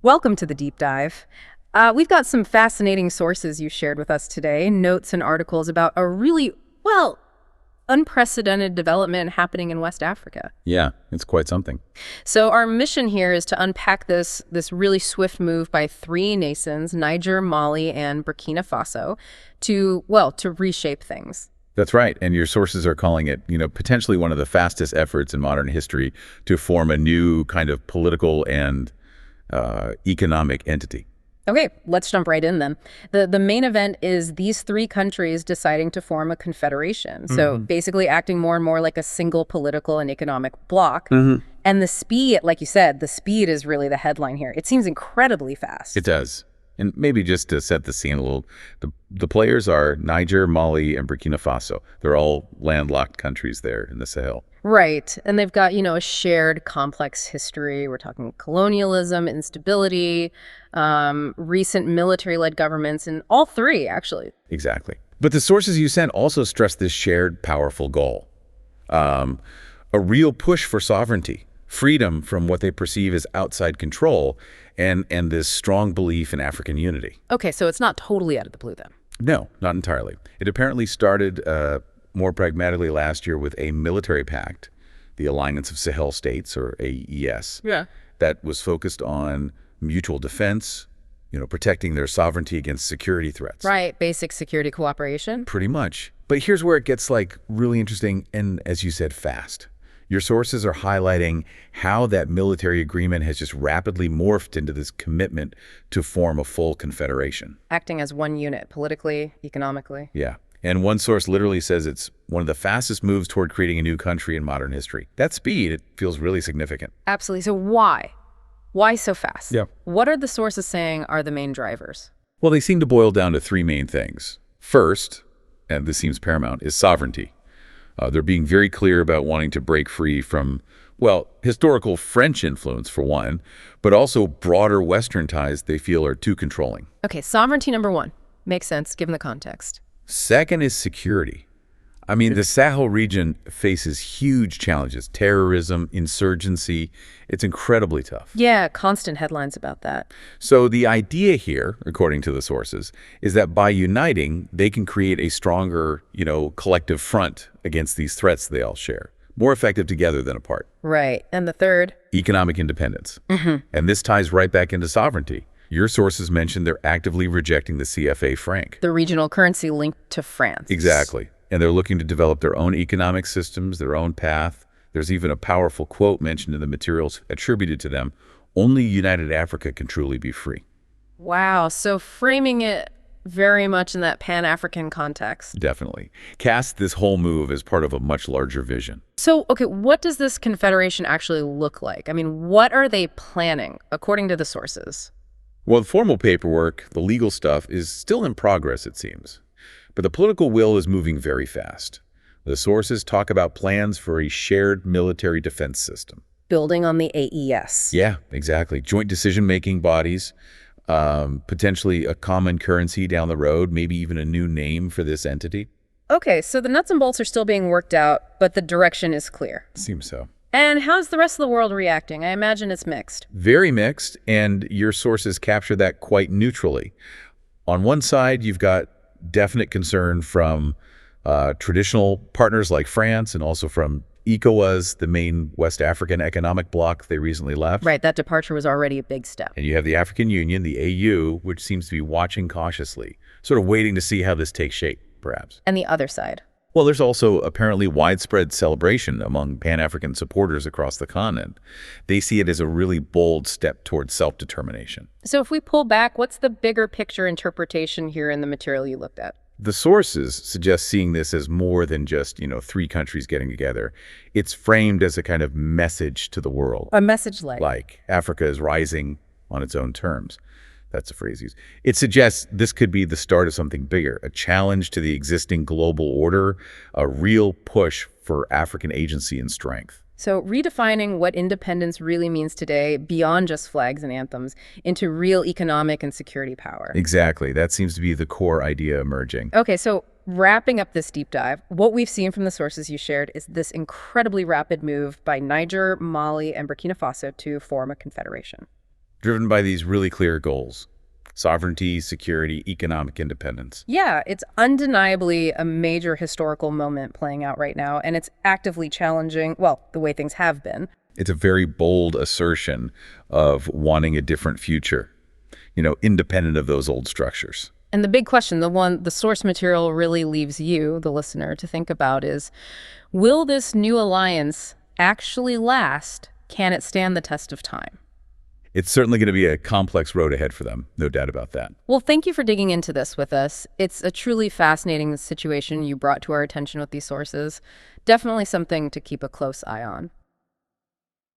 Welcome to the deep dive. We've got some fascinating sources you shared with us today, notes and articles about a really, unprecedented development happening in West Africa. Yeah, it's quite something. So our mission here is to unpack this really swift move by three nations, Niger, Mali, and Burkina Faso, to reshape things. That's right. And your sources are calling it, potentially one of the fastest efforts in modern history to form a new kind of political and economic entity. Okay, let's jump right in then. The main event is these three countries deciding to form a confederation. So basically acting more and more like a single political and economic bloc. And the speed, like you said, the speed is really the headline here. It seems incredibly fast. It does. And maybe just to set the scene a little, the players are Niger, Mali, and Burkina Faso. They're all landlocked countries there in the Sahel. Right. And they've got, a shared complex history. We're talking colonialism, instability, recent military-led governments, and all three, actually. Exactly. But the sources you sent also stress this shared powerful goal. A real push for sovereignty, freedom from what they perceive as outside control, and this strong belief in African unity. Okay, so it's not totally out of the blue then. No, not entirely. It apparently started more pragmatically last year with a military pact, the Alliance of Sahel States, or AES, that was focused on mutual defense, protecting their sovereignty against security threats. Right, basic security cooperation. Pretty much. But here's where it gets really interesting and, as you said, fast. Your sources are highlighting how that military agreement has just rapidly morphed into this commitment to form a full confederation. Acting as one unit, politically, economically. Yeah. And one source literally says it's one of the fastest moves toward creating a new country in modern history. That speed, it feels really significant. Absolutely. So why? Why so fast? Yeah. What are the sources saying are the main drivers? Well, they seem to boil down to three main things. First, and this seems paramount, is sovereignty. They're being very clear about wanting to break free from, historical French influence, for one, but also broader Western ties they feel are too controlling. Okay, sovereignty number one. Makes sense, given the context. Second is security. The Sahel region faces huge challenges, terrorism, insurgency. It's incredibly tough. Yeah, constant headlines about that. So the idea here, according to the sources, is that by uniting, they can create a stronger, collective front against these threats they all share. More effective together than apart. Right. And the third? Economic independence. And this ties right back into sovereignty. Your sources mentioned they're actively rejecting the CFA franc. The regional currency linked to France. Exactly. And they're looking to develop their own economic systems, their own path. There's even a powerful quote mentioned in the materials attributed to them: "Only united Africa can truly be free." Wow. So framing it very much in that Pan-African context. Definitely. Cast this whole move as part of a much larger vision. So, okay, what does this confederation actually look like? What are they planning, according to the sources? Well, the formal paperwork, the legal stuff, is still in progress, it seems. But the political will is moving very fast. The sources talk about plans for a shared military defense system. Building on the AES. Yeah, exactly. Joint decision-making bodies, potentially a common currency down the road, maybe even a new name for this entity. Okay, so the nuts and bolts are still being worked out, but the direction is clear. Seems so. And how's the rest of the world reacting? I imagine it's mixed. Very mixed, and your sources capture that quite neutrally. On one side, you've got definite concern from traditional partners like France and also from ECOWAS, the main West African economic bloc they recently left. Right, that departure was already a big step. And you have the African Union, the AU, which seems to be watching cautiously, sort of waiting to see how this takes shape, perhaps. And the other side? Well, there's also apparently widespread celebration among Pan-African supporters across the continent. They see it as a really bold step towards self-determination. So if we pull back, what's the bigger picture interpretation here in the material you looked at? The sources suggest seeing this as more than just, three countries getting together. It's framed as a kind of message to the world. A message like Africa is rising on its own terms. That's a phrase used. It suggests this could be the start of something bigger, a challenge to the existing global order, a real push for African agency and strength. So redefining what independence really means today, beyond just flags and anthems, into real economic and security power. Exactly. That seems to be the core idea emerging. Okay, so wrapping up this deep dive, what we've seen from the sources you shared is this incredibly rapid move by Niger, Mali, and Burkina Faso to form a confederation. driven by these really clear goals: sovereignty, security, economic independence. Yeah, it's undeniably a major historical moment playing out right now, and it's actively challenging, well, the way things have been. It's a very bold assertion of wanting a different future, independent of those old structures. And the big question, the source material really leaves you, the listener, to think about is, will this new alliance actually last? Can it stand the test of time? It's certainly going to be a complex road ahead for them, no doubt about that. Well, thank you for digging into this with us. It's a truly fascinating situation you brought to our attention with these sources. Definitely something to keep a close eye on.